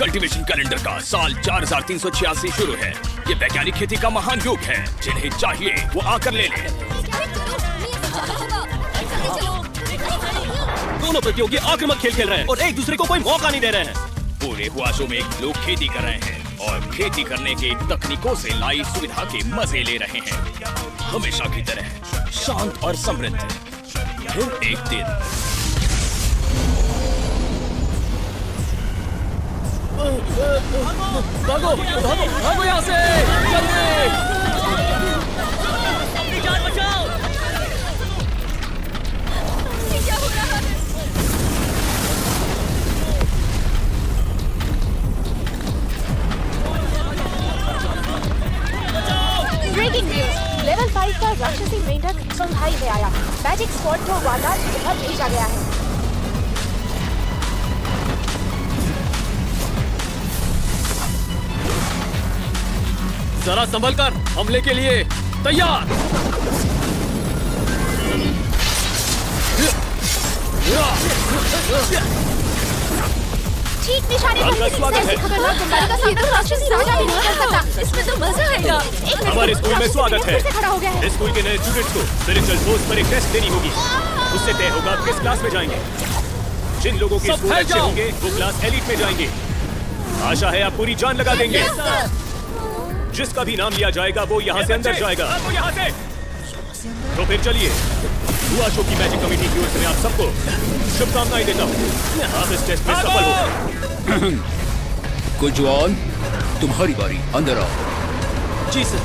Cultivation calendar का साल 4386 शुरू है। ये वैज्ञानिक खेती का महान युग है। जिन्हें चाहिए वो आकर ले लें। दोनों प्रतियोगी आक्रामक खेल खेल रहे हैं और एक दूसरे को कोई मौका नहीं दे रहे हैं। पूरे हुआसों में लोग खेती कर रहे हैं और खेती करने की तकनीकों से लाई सुविधा के मजे ले रहे हैं। हमेशा की तरह शांत और समृद्ध। फिर एक दिन भागो भागो भागो यहाँ से जल्दी। अपनी जान बचाओ। क्या हो रहा है? ब्रेकिंग न्यूज, लेवल 5 का राक्षसी मेंढक संघाई में आया। मैजिक स्क्वाड को वारदात की जगह भेजा गया है। जरा संभल कर, हमले के लिए तैयार। ठीक निशाने पर स्वागत है। खतरनाक बीमारी का सामना राक्षसी राजा भी नहीं कर सकता। इसमें तो मजा आएगा। हमारे स्कूल में स्वागत है। खड़ा हो गया है। स्कूल के नए स्टूडेंट्स को स्पिरिचुअल फोर्स पर एक टेस्ट देनी होगी। उससे तय होगा किस क्लास में जाएंगे। जिन लोगों के स्कोर अच्छे होंगे वो क्लास एलीट में जाएंगे। आशा है आप पूरी जान लगा देंगे। जिसका भी नाम लिया जाएगा वो यहाँ से अंदर जाएगा। तो फिर चलिए, हुआ शो की मैजिक कमेटी की ओर से मैं आप सबको शुभकामनाएं देता हूँ। आप इस टेस्ट में सफल हो। कुजवान, तुम्हारी बारी, अंदर आओ। जी सर।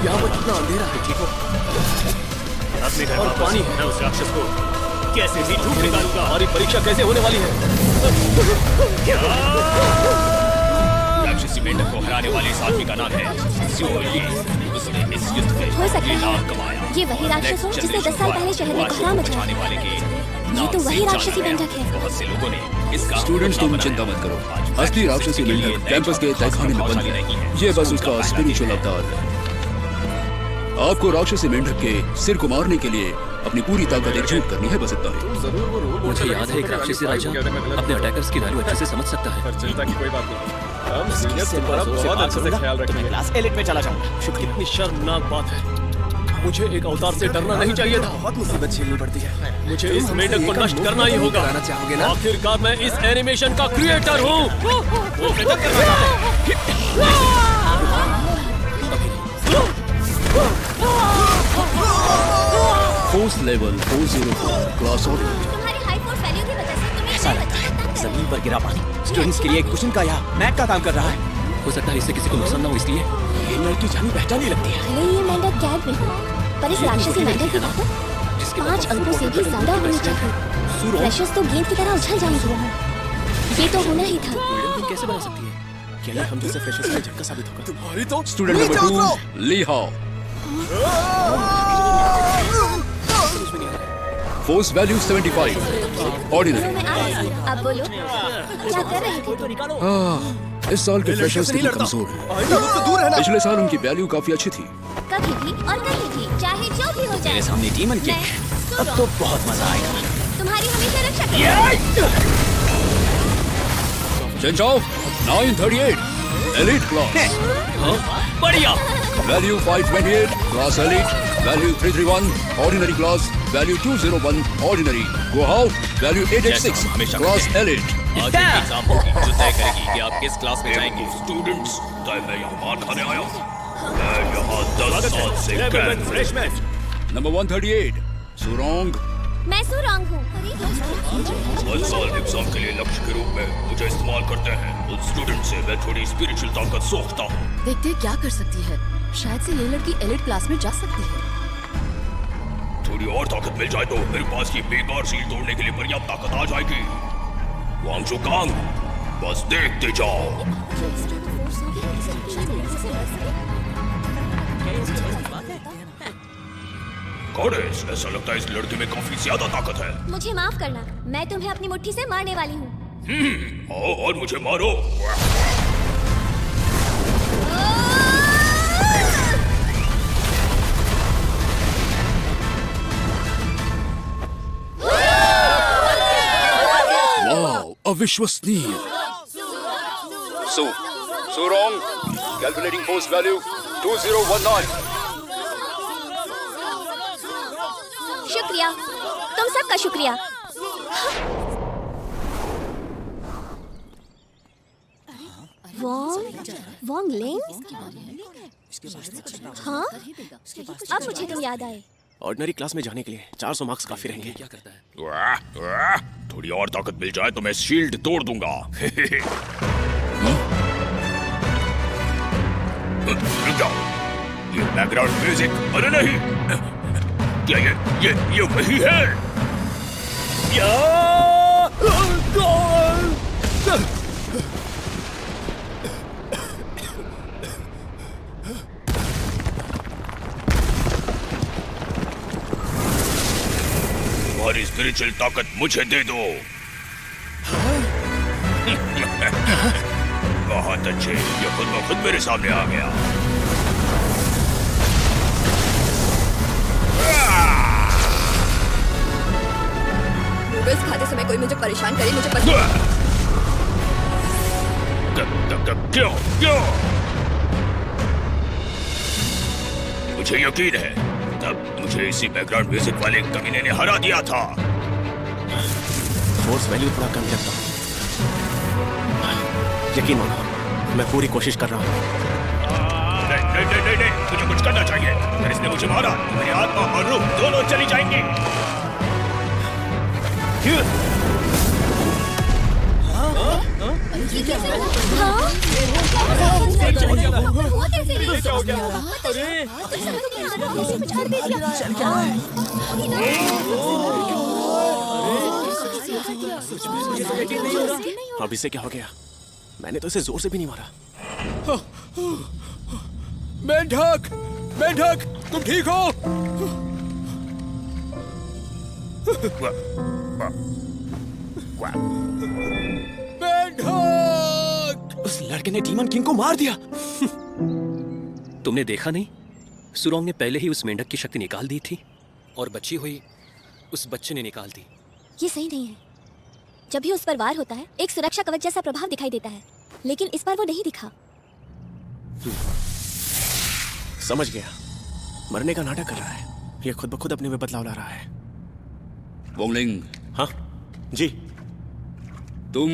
यहाँ पर कितना अंधेरा है, ठीक हो? अपने घर और पानी है। मैं उस राक्षस को कैसे भी ढूंढ निकालूंगा। हमारी परीक्षा कैसे होने वाली है? राक्षसी मेंढक को हराने वाले इस आदमी का नाम है ज़्योली। उसने इस युद्ध में हो सकता ये नाम है कमाया। ये वही राक्षस हो जिसने 10 साल पहले शहर में कोहराम मचाया। ये तो वही राक्षसी मेंढक है। बहुत से लोगों ने इसका स्टूडेंट्स, तुम चिंता मत करो। असली राक्षसी मेंढक कैंपस के तहखाने में बंद है। ये बस उसका स्पिरिचुअल अवतार है। आपको राक्षसी मेंढक के सिर को मारने के लिए अपनी पूरी ताकत एकजुट करनी है, बस इतना ही। मुझे याद है एक राक्षसी राजा अपने अटैकर्स की वैल्यू अच्छे से समझ सकता है। चिंता की कोई बात नहीं। हम सीनियर्स तुम्हारा बहुत अच्छे से ख्याल रखेंगे। क्लास एलिट में चला जाऊंगा। कितनी शर्मनाक बात है। मुझे एक अवतार से डरना नहीं चाहिए था। बहुत मुसीबत झेलनी पड़ती है। मुझे इस मेंढक को नष्ट करना ही होगा। आखिरकार मैं इस एनिमेशन का क्रिएटर हूँ। Force level 404 class order. तुम्हारी हाई फोर्स वैल्यू की वजह से तुम्हें ऐसा लगता है जमीन पर गिरा पानी स्टूडेंट्स के लिए एक कुशन का या मैट का काम कर रहा है। हो सकता है इससे किसी को नुकसान ना हो, इसलिए ये लड़की जानी पहचानी लगती है। भले ही ये मेंढक कैद में हो, पर इस राक्षसी मेंढक की ताकत 5 अंकों से भी ज्यादा होनी चाहिए। फ्रेशर्स तो गेंद की तरह उछल जाएंगे। ये तो होना ही था। कैसे बना सकती है? क्या हम जैसे फ्रेशर्स का झटका साबित होगा? तुम्हारी तो स्टूडेंट नंबर 2 ली हाओ। Force value 75 ordinary. अब बोलो, क्या कर रहे थे? इस साल के फ्रेशर्स कितने कमजोर हैं। पिछले साल उनकी वैल्यू काफी अच्छी थी। कभी भी और कहीं भी, चाहे जो भी हो जाए। मेरे सामने डीमन किंग है। अब तो बहुत मजा आएगा। तुम्हारी हमेशा रक्षा करेंगे। Change of 938 elite class. बढ़िया। Value 528 class elite. Value 331 ordinary class. Value 201 ordinary. Go how value 886 class elite. आज एक एग्जाम होगी जो तय करेगी कि आप किस क्लास में जाएंगे। स्टूडेंट्स, मैं यहाँ मार खाने आया हूँ। मैं यहाँ 10 साल से फ्रेशमैन नंबर 138 सुरोंग। मैं सुरंग हूँ। हर साल एग्जाम के लिए लक्ष्य के रूप में मुझे इस्तेमाल करते हैं। उन स्टूडेंट से मैं थोड़ी स्पिरिचुअल ताकत सोचता हूँ। देखते क्या कर सकती है। शायद से ये लड़की एलिट क्लास में जा सकती है। थोड़ी और ताकत मिल जाए तो मेरे पास ये बेकार सील तोड़ने के लिए पर्याप्त ताकत आ जाएगी। वांगशु कांग, बस देखते जाओ। गॉडेस, ऐसा लगता है इस लड़की में काफी ज्यादा ताकत है। मुझे माफ करना, मैं तुम्हें अपनी मुट्ठी से मारने वाली हूँ। आओ और मुझे मारो। अविश्वसनीय। Surong, calculating force value 2019. शुक्रिया, तुम सबका शुक्रिया। वॉन्ग लिंग? हाँ? अब मुझे तुम याद आए। ऑर्डिनरी क्लास में जाने के लिए 400 मार्क्स काफी रहेंगे। क्या करता है? थोड़ी और ताकत मिल जाए तो मैं शील्ड तोड़ दूंगा। रुक जाओ, ये बैकग्राउंड म्यूजिक, अरे नहीं, क्या ये वही है? तुम्हारी स्पिरिचुअल ताकत मुझे दे दो। बहुत अच्छे, ये खुद ब खुद मेरे सामने आ गया। नूडल्स खाते समय कोई मुझे परेशान करे, मुझे पसंद। क्यों? मुझे यकीन है, तब मुझे इसी बैकग्राउंड म्यूजिक वाले कमीने ने हरा दिया था। फोर्स वैल्यू थोड़ा कम करता हूँ। यकीन मानो, मैं पूरी कोशिश कर रहा हूँ। नहीं, मुझे कुछ करना चाहिए। अगर इसने मुझे मारा तो मेरी आत्मा और रूह दोनों चली जाएंगी। अब इसे क्या हो गया? मैंने तो इसे जोर से भी नहीं मारा। मेंढक, तुम ठीक हो? मेंढक! उस लड़के ने डीमन किंग को मार दिया। तुमने देखा नहीं? सुरोंग ने पहले ही उस मेंढक की शक्ति निकाल दी थी और बची हुई उस बच्चे ने निकाल दी। ये सही नहीं है। जब भी उस पर वार होता है, एक सुरक्षा कवच जैसा प्रभाव दिखाई देता है, लेकिन इस बार वो नहीं दिखा। समझ गया, मरने का नाटक कर रहा है। ये खुद ब खुद अपने में बदलाव ला रहा है। वोंगलिंग, हाँ जी। तुम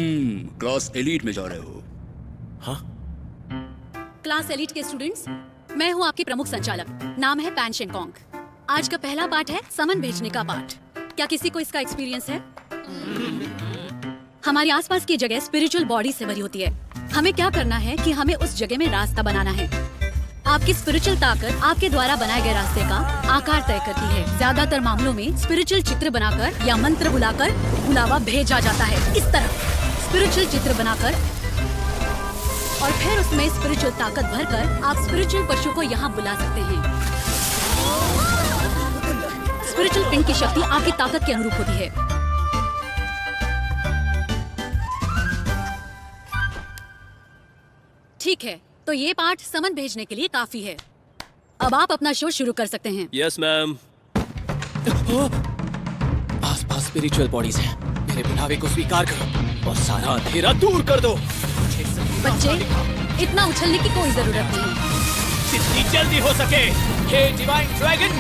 क्लास एलीट में जा रहे हो। हाँ, क्लास एलीट के स्टूडेंट्स, मैं हूँ आपकी प्रमुख संचालक। नाम है पैन शेंगकोंग। आज का पहला पाठ है समन भेजने का पाठ। क्या किसी को इसका एक्सपीरियंस है? हमारे आसपास की जगह स्पिरिचुअल बॉडी से भरी होती है। हमें क्या करना है कि हमें उस जगह में रास्ता बनाना है। आपकी स्पिरिचुअल ताकत आपके द्वारा बनाए गए रास्ते का आकार तय करती है। ज्यादातर मामलों में स्पिरिचुअल चित्र बनाकर या मंत्र बुलाकर बुलावा भेजा जाता है। इस तरह स्पिरिचुअल चित्र बनाकर और फिर उसमें स्पिरिचुअल ताकत भरकर आप स्पिरिचुअल पशु को यहाँ बुला सकते हैं। स्पिरिचुअल पिंड की शक्ति आपकी ताकत के अनुरूप होती है। ठीक है, तो ये पाठ समन भेजने के लिए काफी है। अब आप अपना शो शुरू कर सकते हैं। Yes ma'am. आसपास स्पिरिचुअल बॉडीज हैं। मेरे बुलावे को स्वीकार करो और सारा अंधेरा दूर कर दो। बच्चे, इतना उछलने की कोई जरूरत नहीं। जितनी जल्दी हो सके, हे डिवाइन ड्रैगन,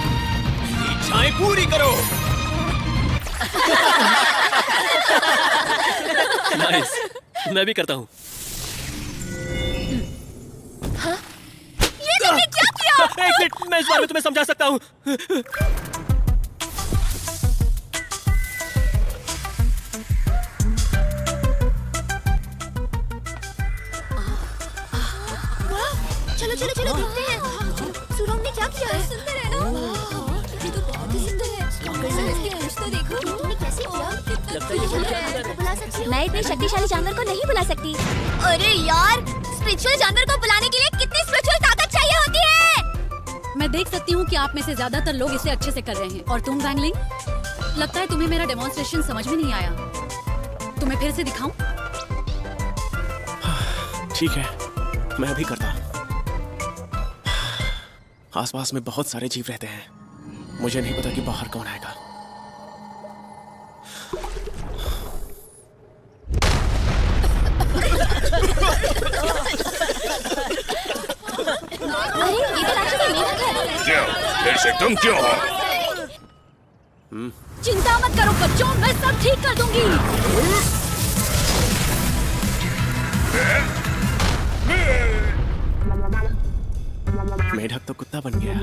मेरी इच्छाएं पूरी करो। नाइस, मैं भी करता हूँ। ये तुमने क्या किया? एक मिनट, मैं इस बारे में तुम्हें समझा सकता हूँ। चलो देखते हैं। सुरोंग ने क्या किया है? सुंदर है ना? ये तो बहुत ही सुंदर है। कुछ तो देखो, तुमने कैसे किया? मैं इतने शक्तिशाली जानवर को नहीं बुला सकती। अरे यार, स्पिरिचुअल जानवर को बुलाने के लिए कितनी स्पिरिचुअल ताकत चाहिए होती है? मैं देख सकती हूँ कि आप में से ज्यादातर लोग इसे अच्छे से कर रहे हैं। और तुम वैंगलिंग, लगता है तुम्हें मेरा डेमोन्स्ट्रेशन समझ में नहीं आया। तुम्हें फिर से दिखाऊं? ठीक है, मैं अभी करता हूँ। आसपास में बहुत सारे जीव रहते हैं। मुझे नहीं पता कि बाहर कौन आएगा। ऐसे तुम क्यों हो? चिंता मत करो बच्चों, मैं सब ठीक कर दूंगी। मेढक तो कुत्ता बन गया।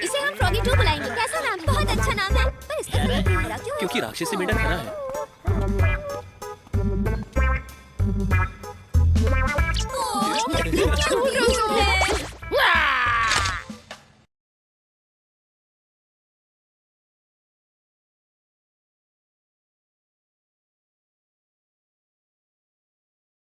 इसे हम फ्रॉगी 2 बुलाएंगे। कैसा नाम है? बहुत अच्छा नाम है। पर इसका नाम हरा क्यों? क्योंकि राक्षसी मेंढक हरा है। क्या बोल रहे हो तुम?